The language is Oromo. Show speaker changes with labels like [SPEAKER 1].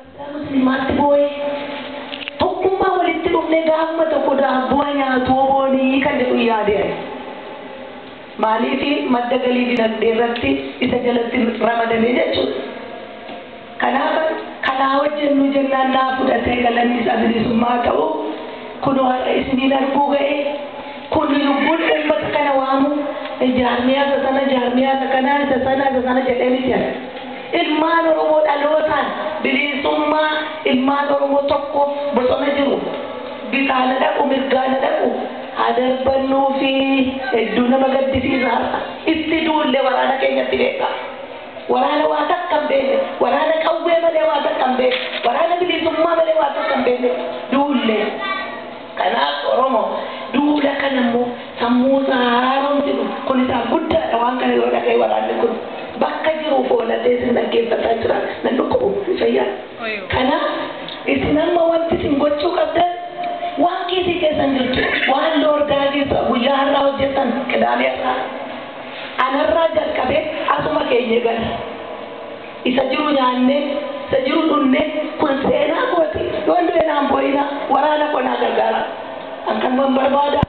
[SPEAKER 1] Muslimat boy tokkummaa walitti dhufne gaafuma tokko daabbu'a nyaatooni kan jedhu yaade maaliif madda galii dinagdee irratti isa jalatti ramadame jechuudha. Kanaaf wajjin jennaan naa fudhatee galanni isaa bilisummaa ta'u kun waan isiniin arguu ga'e kun lubbuun uummata kana waamu jaarmiyaa sana jedhee ni jira. Ilmaan Oromoo dhalootaan bilisummaa ilmaan Oromoo tokko bosona jiru bitaana dhaqu mirgaana dhaqu adarbannuu fi hedduu nama gaddisiisa itti duulle waraana keenyatti beeka. Waraana waa takka hin beekne waraana qawwee malee waa takka hin beekne waraana bilisummaa malee waa takka hin beekne duulle. Kanaaf Oromoo duula kanammoo sammuu haaromsinu kun isaa guddaadha waan kana yoo dhaga'e waraanni kun. Bakka jiru foolatee isin dhaggeeffataa jira nan dhukkubuu fayyaa. Kanaaf isin amma wanti isin gochuu qabdan waan kiisii keessan jirtu waan loordaa keessa guyyaa har'aa hojjetan qidaamee irraa anarraa jalqabee asuma keenya gala isa jiru nyaannee isa jiru dhunnee kun seenaa kooti yoo du'e naan boo'ina waraana konaa gargaara an kan man barbaada